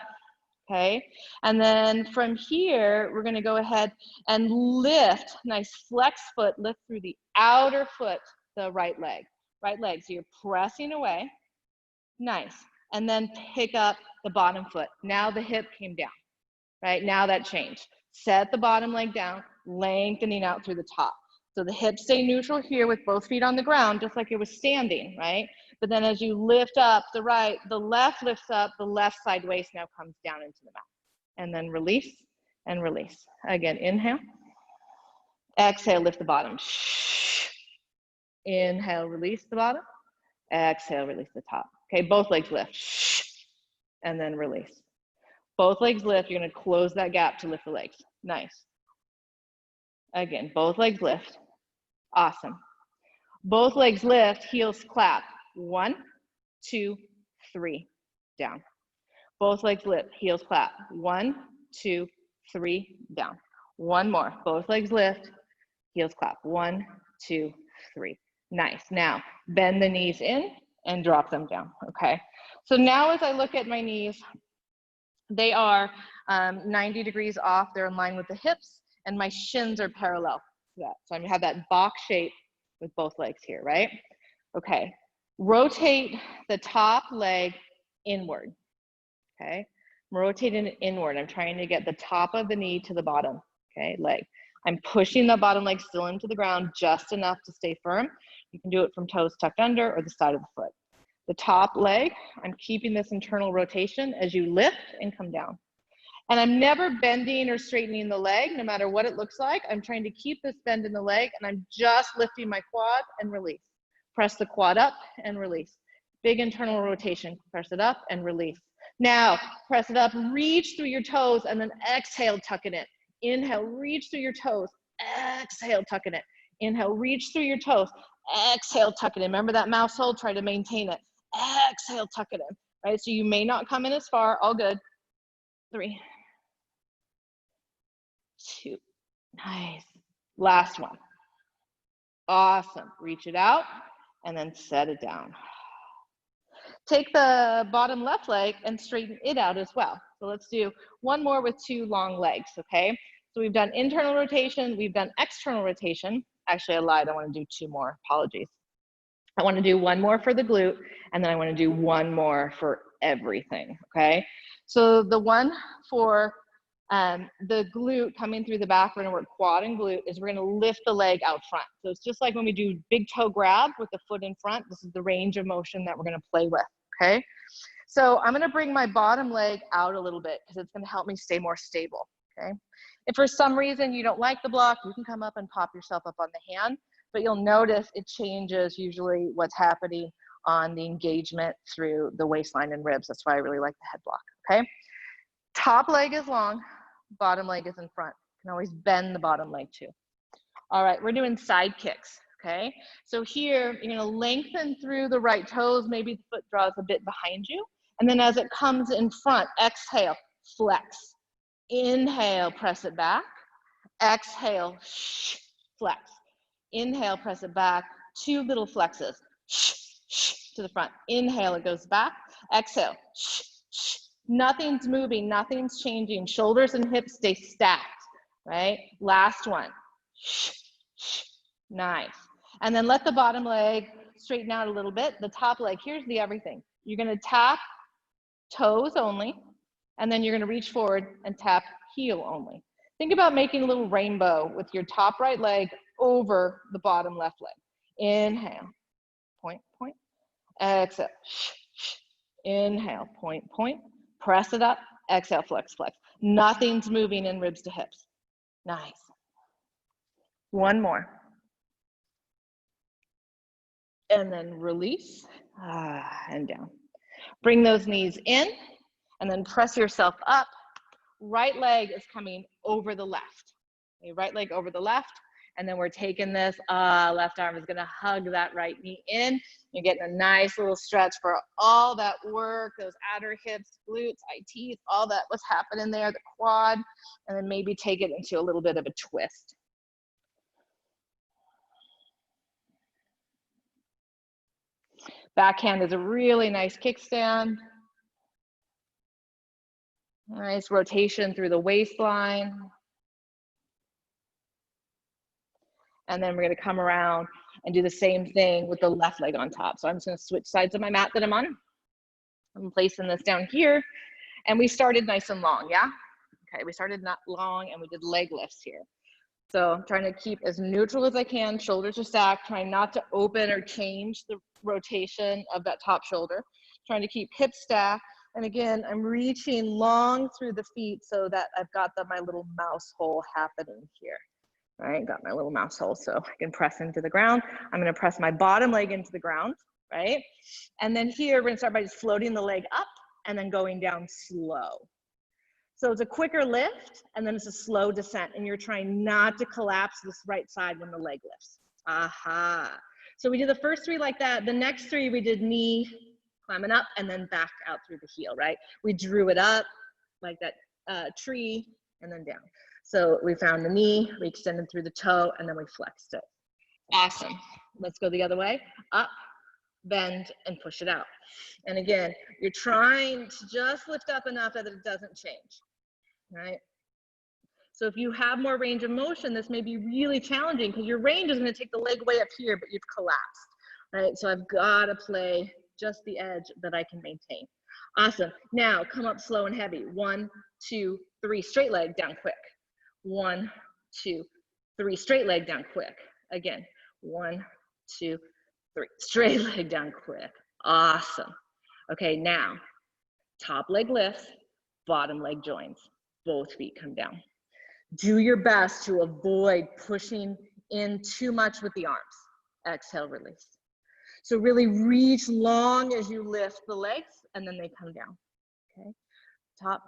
okay? And then from here, we're gonna go ahead and lift, nice flex foot, lift through the outer foot, the right leg, so you're pressing away, nice. And then pick up the bottom foot. Now the hip came down, right? Now that changed. Set the bottom leg down, lengthening out through the top. So the hips stay neutral here with both feet on the ground, just like it was standing, right? But then as you lift up the right, the left lifts up, the left side waist now comes down into the mat. And then release and release. Again, inhale. Exhale, lift the bottom. Inhale, release the bottom. Exhale, release the top. Okay, both legs lift. And then release. Both legs lift, you're gonna close that gap to lift the legs. Nice. Again, both legs lift. Awesome. Both legs lift, heels clap. 1, 2, 3, down. Both legs lift, heels clap. 1, 2, 3, down. One more. Both legs lift, heels clap. 1, 2, 3. Nice. Now, bend the knees in and drop them down, okay? So now as I look at my knees, they are 90 degrees off. They're in line with the hips, and my shins are parallel to that. So I'm gonna have that box shape with both legs here, right? Okay. Rotate the top leg inward, okay? I'm rotating it inward. I'm trying to get the top of the knee to the bottom, okay, leg. I'm pushing the bottom leg still into the ground just enough to stay firm. You can do it from toes tucked under or the side of the foot. The top leg, I'm keeping this internal rotation as you lift and come down. And I'm never bending or straightening the leg, no matter what it looks like. I'm trying to keep this bend in the leg, and I'm just lifting my quad and release. Press the quad up and release. Big internal rotation. Press it up and release. Now, press it up, reach through your toes, and then exhale, tuck it in. Inhale, reach through your toes. Exhale, tuck it in. Inhale, reach through your toes. Exhale, tuck it in. Remember that mouse hold? Try to maintain it. Exhale, tuck it in. Right? So you may not come in as far. All good. 3, 2. Nice. Last one. Awesome. Reach it out and then set it down. Take the bottom left leg and straighten it out as well. So let's do one more with 2 long legs, okay? So we've done internal rotation, we've done external rotation. Actually, I lied, I want to do 2 more, apologies. I want to do one more for the glute, and then I want to do one more for everything, okay? So the one for the glute coming through the back, we're gonna work quad and glute, is we're gonna lift the leg out front. So it's just like when we do big toe grab with the foot in front, this is the range of motion that we're gonna play with, okay? So I'm gonna bring my bottom leg out a little bit because it's gonna help me stay more stable, okay? If for some reason you don't like the block, you can come up and pop yourself up on the hand, but you'll notice it changes usually what's happening on the engagement through the waistline and ribs. That's why I really like the head block, okay? Top leg is long, bottom leg is in front. You can always bend the bottom leg too. All right, we're doing side kicks, okay? So here, you're gonna lengthen through the right toes, maybe the foot draws a bit behind you, and then as it comes in front, exhale, flex. Inhale, press it back. Exhale, flex. Inhale, press it back. 2 little flexes, to the front. Inhale, it goes back. Exhale, nothing's moving, nothing's changing. Shoulders and hips stay stacked, right? Last one. Nice. And then let the bottom leg straighten out a little bit. The top leg, here's the everything. You're gonna tap toes only, and then you're gonna reach forward and tap heel only. Think about making a little rainbow with your top right leg over the bottom left leg. Inhale, point, point. Exhale, inhale, point, point. Press it up, exhale, flex, flex. Nothing's moving in ribs to hips. Nice. One more. And then release, and down. Bring those knees in, and then press yourself up. Right leg is coming over the left. Okay, right leg over the left, and then we're taking this, left arm is gonna hug that right knee in. You're getting a nice little stretch for all that work, those outer hips, glutes, ITs, all that was happening there, the quad, and then maybe take it into a little bit of a twist. Backhand is a really nice kickstand. Nice rotation through the waistline. And then we're gonna come around and do the same thing with the left leg on top. So I'm just gonna switch sides of my mat that I'm on. I'm placing this down here. And we started nice and long, yeah? Okay, we started not long and we did leg lifts here. So I'm trying to keep as neutral as I can, shoulders are stacked, trying not to open or change the rotation of that top shoulder, trying to keep hips stacked. And again, I'm reaching long through the feet so that I've got my little mouse hole happening here. All right, got my little mouse hole so I can press into the ground. I'm gonna press my bottom leg into the ground, right? And then here, we're gonna start by just floating the leg up and then going down slow. So it's a quicker lift, and then it's a slow descent, and you're trying not to collapse this right side when the leg lifts. Aha. So we did the first 3 like that. The next 3, we did knee, climbing up, and then back out through the heel, right? We drew it up like that tree, and then down. So we found the knee, we extended through the toe, and then we flexed it. Awesome. Let's go the other way. Up, bend, and push it out. And again, you're trying to just lift up enough that it doesn't change, right? So if you have more range of motion, this may be really challenging because your range is going to take the leg way up here, but you've collapsed, right? So I've got to play just the edge that I can maintain. Awesome. Now come up slow and heavy. 1, 2, 3, straight leg down quick. 1, 2, 3, straight leg down quick. Again, 1, 2, 3, straight leg down quick. Awesome. Okay, now top leg lifts, bottom leg joins. Both feet come down. Do your best to avoid pushing in too much with the arms. Exhale, release. So really reach long as you lift the legs, and then they come down. Okay, top,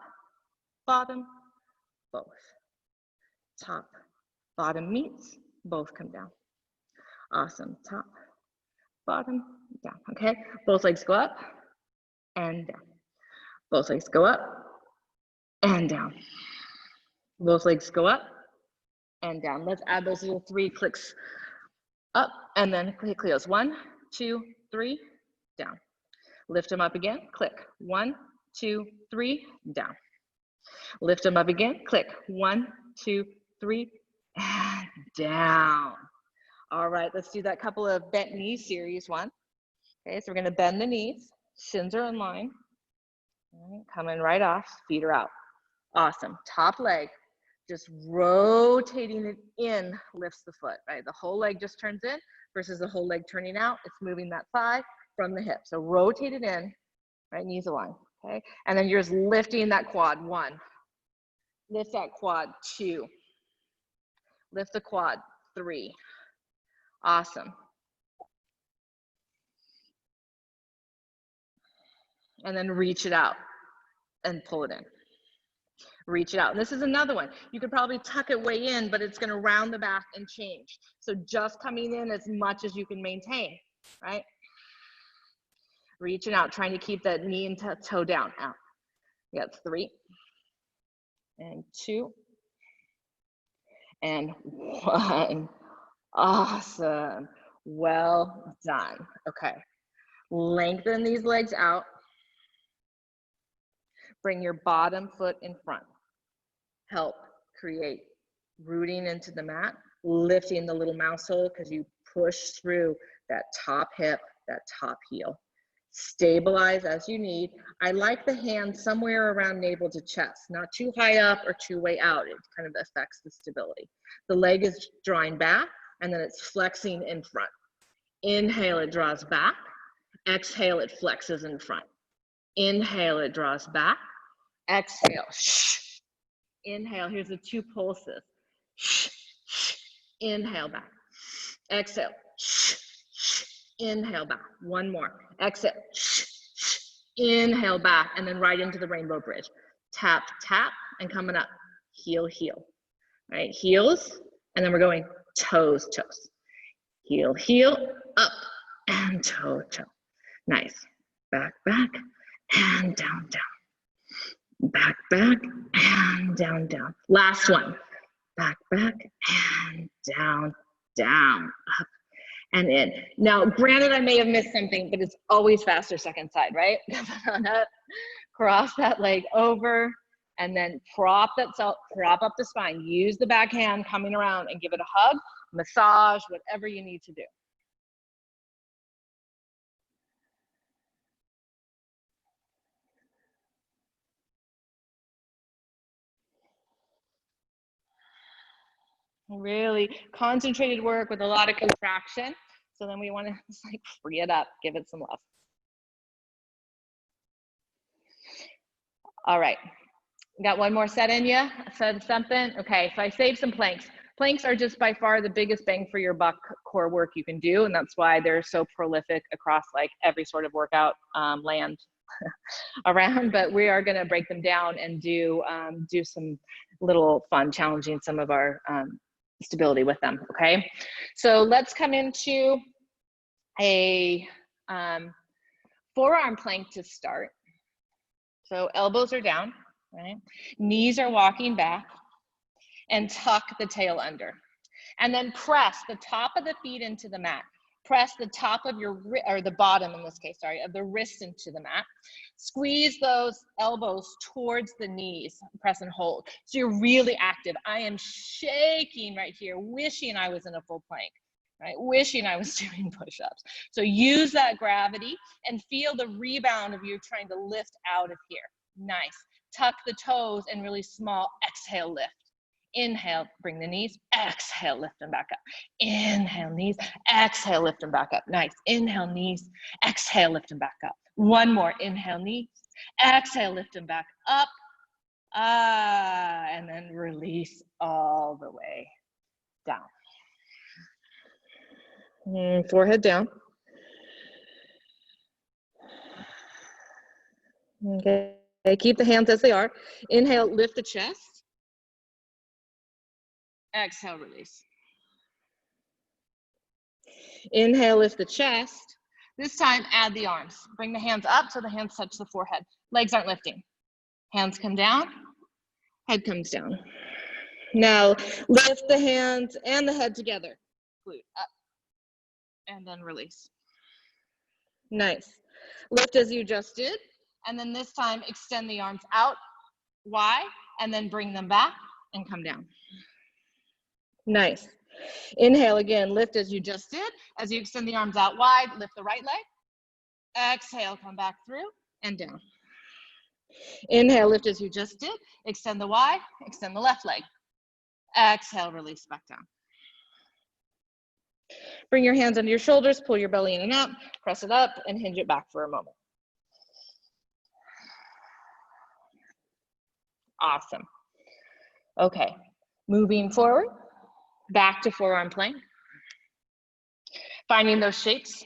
bottom, both. Top, bottom meets, both come down. Awesome. Top, bottom, down. Okay, both legs go up and down. Both legs go up and down. Both legs go up and down. Let's add those little 3 clicks up and then click heels. 1, 2, 3, down. Lift them up again, click. 1, 2, 3, down. Lift them up again, click. 1, 2, 3, and down. All right, let's do that couple of bent knee series 1. Okay, so we're gonna bend the knees, shins are in line. All right, coming right off, feet are out. Awesome. Top leg, just rotating it in lifts the foot, right? The whole leg just turns in versus the whole leg turning out. It's moving that thigh from the hip. So rotate it in, right? Knees aligned, okay? And then you're just lifting that quad, 1. Lift that quad, 2. Lift the quad, 3. Awesome. And then reach it out and pull it in. Reach it out. And this is another one. You could probably tuck it way in, but it's going to round the back and change. So just coming in as much as you can maintain, right? Reaching out, trying to keep that knee and toe down. Out. Yeah, 3 and 2 and 1. Awesome. Well done. Okay. Lengthen these legs out. Bring your bottom foot in front. Help create rooting into the mat, lifting the little mouse hole because you push through that top hip, that top heel. Stabilize as you need. I like the hand somewhere around navel to chest, not too high up or too way out. It kind of affects the stability. The leg is drawing back and then it's flexing in front. Inhale, it draws back. Exhale, it flexes in front. Inhale, it draws back. Exhale, shh. Inhale, here's the 2 pulses. Shh, shh. Inhale back. Exhale, shh, shh. Inhale back. 1 more. Exhale, shh, shh. Inhale back, and then right into the rainbow bridge. Tap, tap, and coming up. Heel, heel. All right, heels, and then we're going toes, toes. Heel, heel, up, and toe, toe. Nice. Back, back, and down, down. Back, back, and down, down. Last one. Back, back, and down, down, up, and in. Now, granted, I may have missed something, but it's always faster second side, right? Cross that leg over, and then prop up the spine. Use the back hand coming around and give it a hug, massage, whatever you need to do. Really concentrated work with a lot of contraction. So then we want to just like free it up, give it some love. All right, got 1 more set in you? Said something? Okay, so I saved some planks. Planks are just by far the biggest bang for your buck core work you can do, and that's why they're so prolific across like every sort of workout land around. But we are going to break them down and do some little fun, challenging some of our stability with them. Okay, so let's come into a forearm plank to start. So elbows are down, right? Knees are walking back, and tuck the tail under. And then press the top of the feet into the mat. Press the top of your, or the bottom in this case, sorry, of the wrists into the mat. Squeeze those elbows towards the knees, press and hold. So you're really active. I am shaking right here, wishing I was in a full plank, right? Wishing I was doing push-ups. So use that gravity and feel the rebound of you trying to lift out of here. Nice. Tuck the toes and really small exhale lift. Inhale, bring the knees, exhale, lift them back up. Inhale, knees, exhale, lift them back up. Nice. Inhale, knees, exhale, lift them back up. 1 more. Inhale, knees, exhale, lift them back up. And then release all the way down. Forehead down. Okay, keep the hands as they are. Inhale, lift the chest. Exhale, release. Inhale, lift the chest. This time, add the arms. Bring the hands up so the hands touch the forehead. Legs aren't lifting. Hands come down, head comes down. Now, lift the hands and the head together. Glute up, and then release. Nice. Lift as you just did, and then this time, extend the arms out wide, and then bring them back and come down. Nice. Inhale again, lift as you just did. As you extend the arms out wide, lift the right leg. Exhale, come back through and down. Inhale, lift as you just did. Extend the Y, extend the left leg. Exhale, release back down. Bring your hands under your shoulders, pull your belly in and out, press it up, and hinge it back for a moment. Awesome. Okay, moving forward, back to forearm plank. Finding those shapes,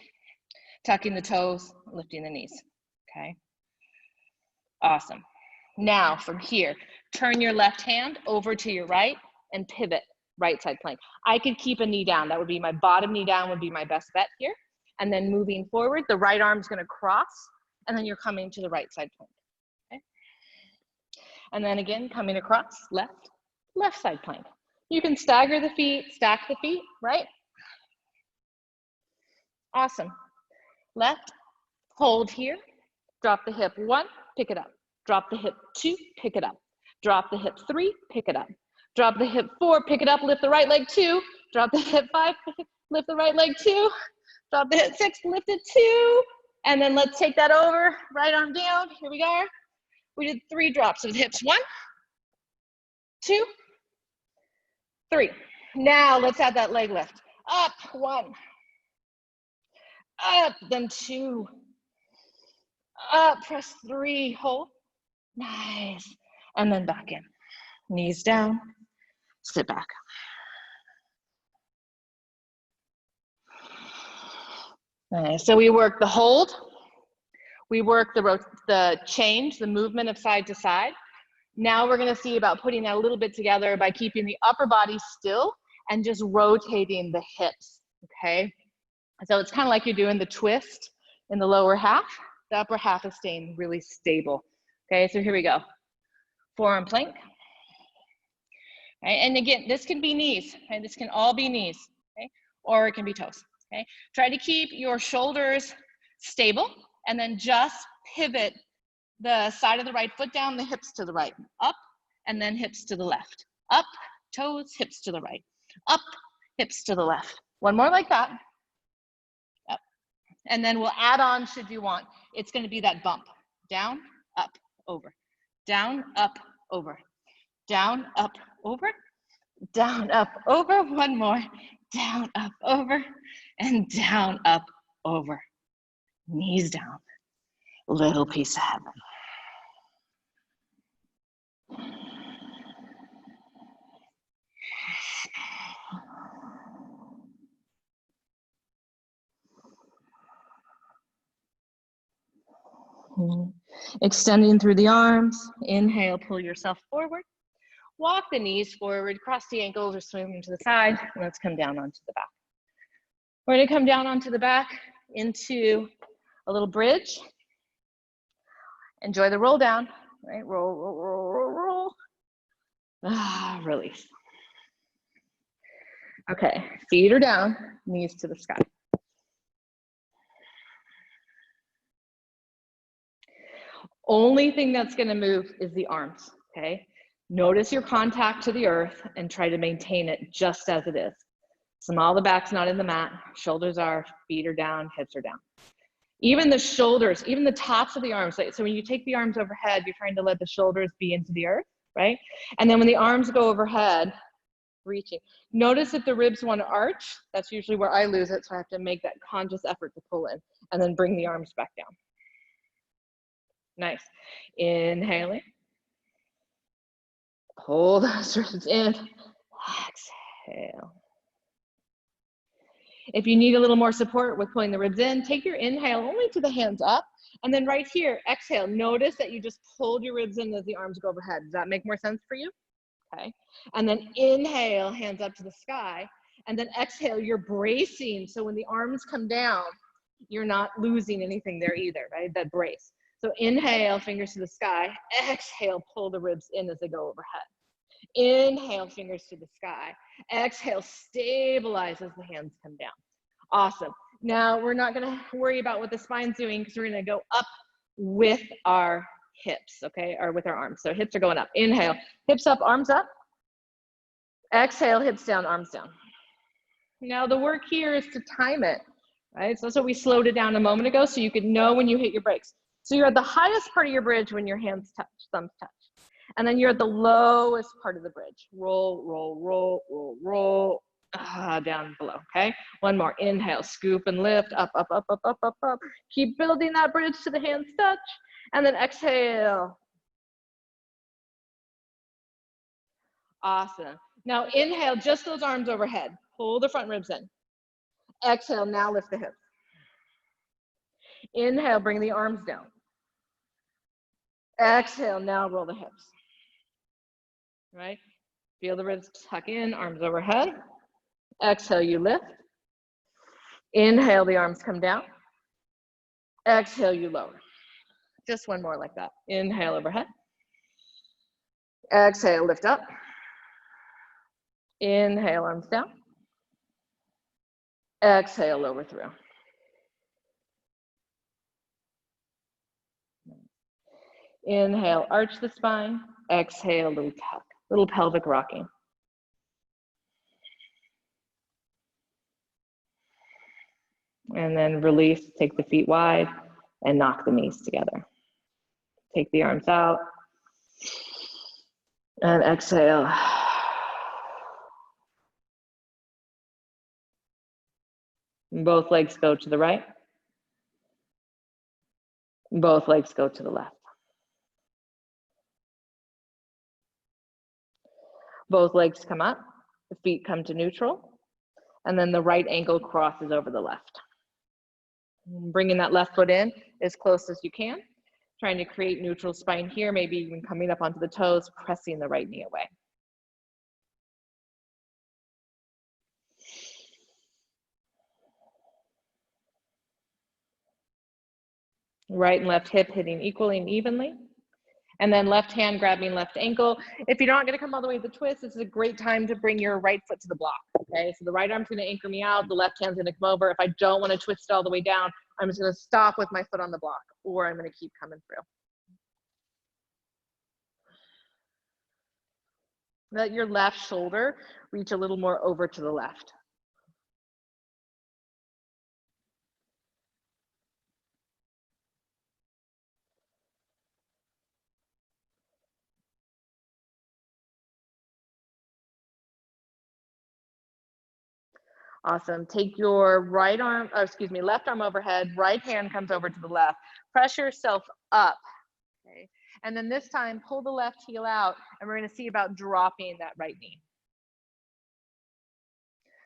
tucking the toes, lifting the knees, okay? Awesome. Now from here, turn your left hand over to your right and pivot right side plank. I could keep a knee down. That would be my bottom knee down would be my best bet here. And then moving forward, the right arm's gonna cross, and then you're coming to the right side plank, okay? And then again, coming across, left side plank. You can stagger the feet, stack the feet, right? Awesome. Left, hold here, drop the hip 1, pick it up. Drop the hip 2, pick it up. Drop the hip 3, pick it up. Drop the hip 4, pick it up, lift the right leg 2. Drop the hip 5, lift the right leg 2. Drop the hip 6, lift it 2. And then let's take that over, right arm down, here we go. We did 3 drops of the hips, 1, 2, 3. Now let's add that leg lift. Up, 1. Up, then 2. Up, press 3, hold. Nice. And then back in. Knees down, sit back. Nice. So we work the hold. We work the change, the movement of side to side. Now we're going to see about putting that a little bit together by keeping the upper body still and just rotating the hips, okay? So it's kind of like you're doing the twist in the lower half. The upper half is staying really stable. Okay, so here we go. Forearm plank. Right, and again, this can be knees. Okay, this can all be knees, okay? Or it can be toes. Okay, try to keep your shoulders stable and then just pivot the side of the right foot down, the hips to the right. Up, and then hips to the left. Up, toes, hips to the right. Up, hips to the left. One more like that. Up. And then we'll add on should you want. It's going to be that bump. Down, up, over. Down, up, over. Down, up, over. Down, up, over. One more. Down, up, over. And down, up, over. Knees down. Little piece of heaven. Extending through the arms. Inhale, pull yourself forward. Walk the knees forward, cross the ankles or swing them to the side. And let's come down onto the back. We're going to come down onto the back into a little bridge. Enjoy the roll down. Right? Roll, roll, roll, roll, roll. Ah, release. Okay, feet are down, knees to the sky. Only thing that's going to move is the arms, okay? Notice your contact to the earth and try to maintain it just as it is. Small, the back's not in the mat, shoulders are, feet are down, hips are down. Even the shoulders, even the tops of the arms, so when you take the arms overhead, you're trying to let the shoulders be into the earth, right? And then when the arms go overhead, reaching. Notice if the ribs want to arch, that's usually where I lose it, so I have to make that conscious effort to pull in, and then bring the arms back down. Nice. Inhaling. Pull those ribs in. Exhale. If you need a little more support with pulling the ribs in, take your inhale only to the hands up. And then right here, exhale. Notice that you just pulled your ribs in as the arms go overhead. Does that make more sense for you? Okay. And then inhale, hands up to the sky. And then exhale, you're bracing. So when the arms come down, you're not losing anything there either, right? That brace. So inhale, fingers to the sky. Exhale, pull the ribs in as they go overhead. Inhale, fingers to the sky. Exhale, stabilize as the hands come down. Awesome. Now we're not going to worry about what the spine's doing because we're going to go up with our hips, okay, or with our arms. So hips are going up. Inhale, hips up, arms up. Exhale, hips down, arms down. Now the work here is to time it, right? So that's what we slowed it down a moment ago so you could know when you hit your brakes. So you're at the highest part of your bridge when your hands touch, thumbs touch. And then you're at the lowest part of the bridge. Roll, roll, roll, roll, roll, down below, okay? One more, inhale, scoop and lift, up, up, up, up, up, up, up. Keep building that bridge to the hands touch. And then exhale. Awesome. Now inhale, just those arms overhead. Pull the front ribs in. Exhale, now lift the hips. Inhale, bring the arms down. Exhale, now roll the hips. Right? Feel the ribs tuck in, arms overhead. Exhale, you lift. Inhale, the arms come down. Exhale, you lower. Just one more like that. Inhale, overhead. Exhale, lift up. Inhale, arms down. Exhale, lower through. Inhale, arch the spine. Exhale, little tuck, little pelvic rocking. And then release, take the feet wide and knock the knees together. Take the arms out and exhale. Both legs go to the right. Both legs go to the left. Both legs come up, the feet come to neutral, and then the right ankle crosses over the left. Bringing that left foot in as close as you can, trying to create neutral spine here, maybe even coming up onto the toes, pressing the right knee away. Right and left hip hitting equally and evenly. And then left hand grabbing left ankle. If you're not gonna come all the way to the twist, this is a great time to bring your right foot to the block, okay? So the right arm's gonna anchor me out, the left hand's gonna come over. If I don't wanna twist it all the way down, I'm just gonna stop with my foot on the block, or I'm gonna keep coming through. Let your left shoulder reach a little more over to the left. Awesome. Take your right arm, left arm overhead, right hand comes over to the left. Press yourself up, okay? And then this time, pull the left heel out, and we're gonna see about dropping that right knee.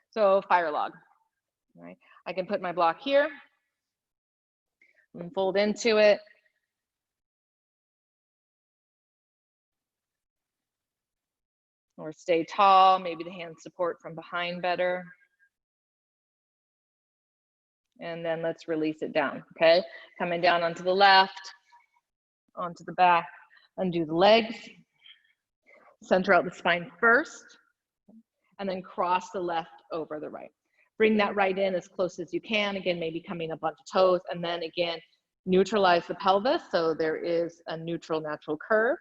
So fire log, right? I can put my block here and fold into it. Or stay tall, maybe the hands support from behind better. And then let's release it down, okay? Coming down onto the left, onto the back, undo the legs. Center out the spine first, and then cross the left over the right. Bring that right in as close as you can. Again, maybe coming up onto toes, and then again, neutralize the pelvis so there is a neutral natural curve.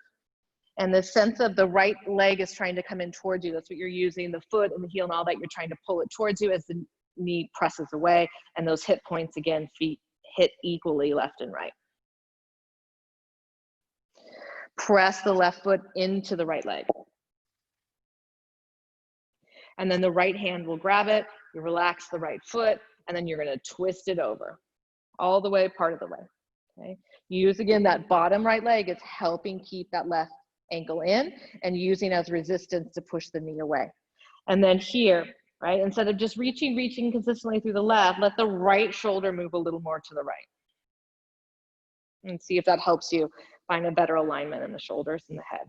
And the sense of the right leg is trying to come in towards you. That's what you're using, the foot and the heel and all that. You're trying to pull it towards you as the knee presses away, and those hip points, again, feet hit equally left and right. Press the left foot into the right leg. And then the right hand will grab it, you relax the right foot, and then you're gonna twist it over, all the way, part of the way, okay? Use, again, that bottom right leg is helping keep that left ankle in and using as resistance to push the knee away. And then here, right, instead of just reaching consistently through the left, let the right shoulder move a little more to the right. And see if that helps you find a better alignment in the shoulders and the head.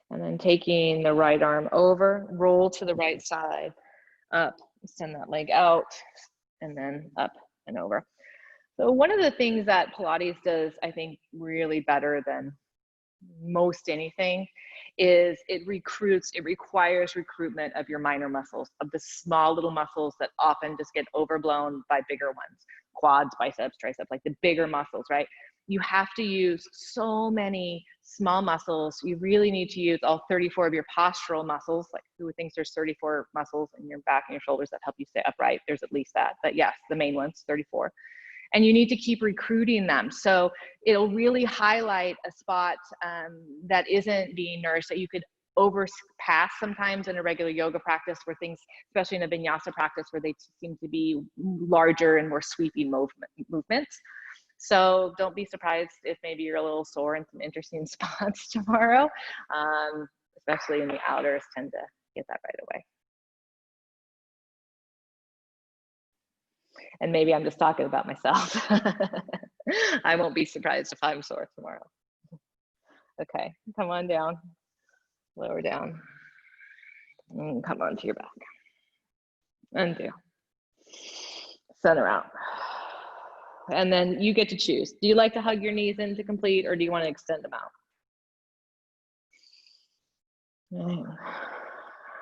And then taking the right arm over, roll to the right side, up, send that leg out, and then up and over. So one of the things that Pilates does, I think, really better than most anything is it requires recruitment of your minor muscles, of the small little muscles that often just get overblown by bigger ones, quads, biceps, triceps, like the bigger muscles, right? You have to use so many small muscles. You really need to use all 34 of your postural muscles. Like, who thinks there's 34 muscles in your back and your shoulders that help you stay upright? There's at least that, but yes, the main ones, 34. And you need to keep recruiting them. So it'll really highlight a spot that isn't being nourished, that you could overpass sometimes in a regular yoga practice, where things, especially in a vinyasa practice, where they seem to be larger and more sweeping movements. So don't be surprised if maybe you're a little sore in some interesting spots tomorrow, especially in the outers. Tend to get that right away. And maybe I'm just talking about myself. I won't be surprised if I'm sore tomorrow. Okay, come on down, lower down, and come onto your back. Undo, center out. And then you get to choose. Do you like to hug your knees in to complete, or do you want to extend them out?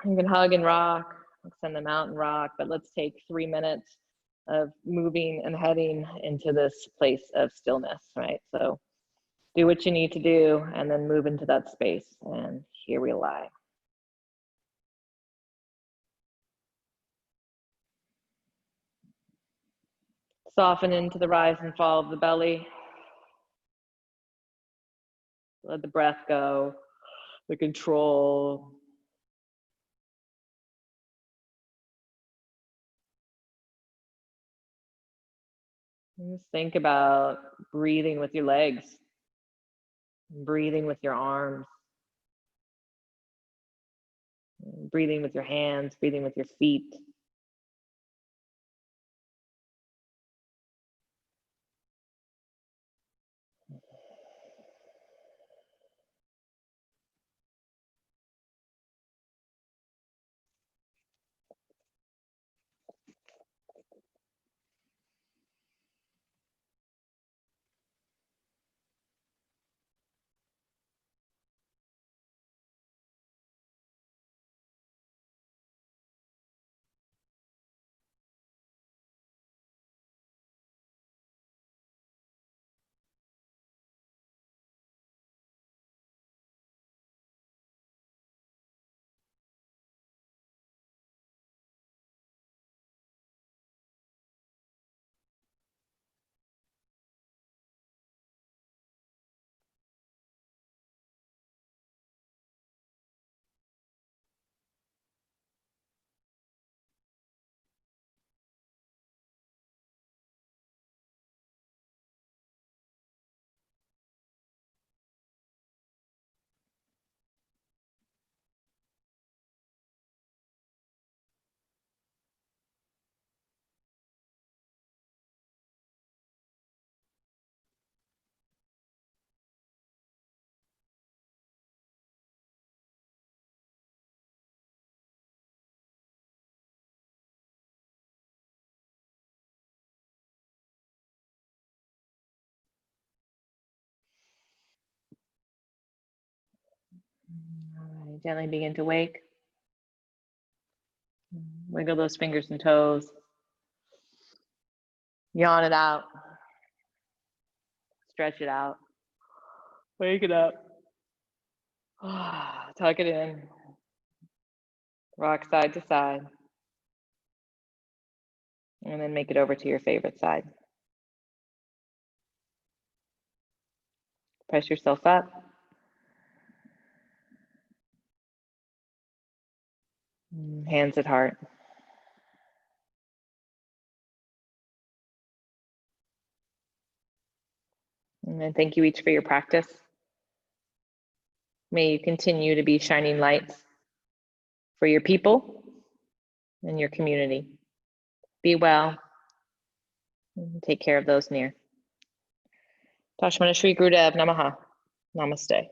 You can hug and rock, extend them out and rock, but let's take 3 minutes of moving and heading into this place of stillness, right? So do what you need to do and then move into that space. And here we lie. Soften into the rise and fall of the belly. Let the breath go, the control. And just think about breathing with your legs, breathing with your arms, breathing with your hands, breathing with your feet. All right, gently begin to wake. Wiggle those fingers and toes. Yawn it out. Stretch it out. Wake it up. Tuck it in. Rock side to side. And then make it over to your favorite side. Press yourself up. Hands at heart. And then thank you each for your practice. May you continue to be shining lights for your people and your community. Be well. And take care of those near. Tashmana Shri Gurudev Namaha. Namaste.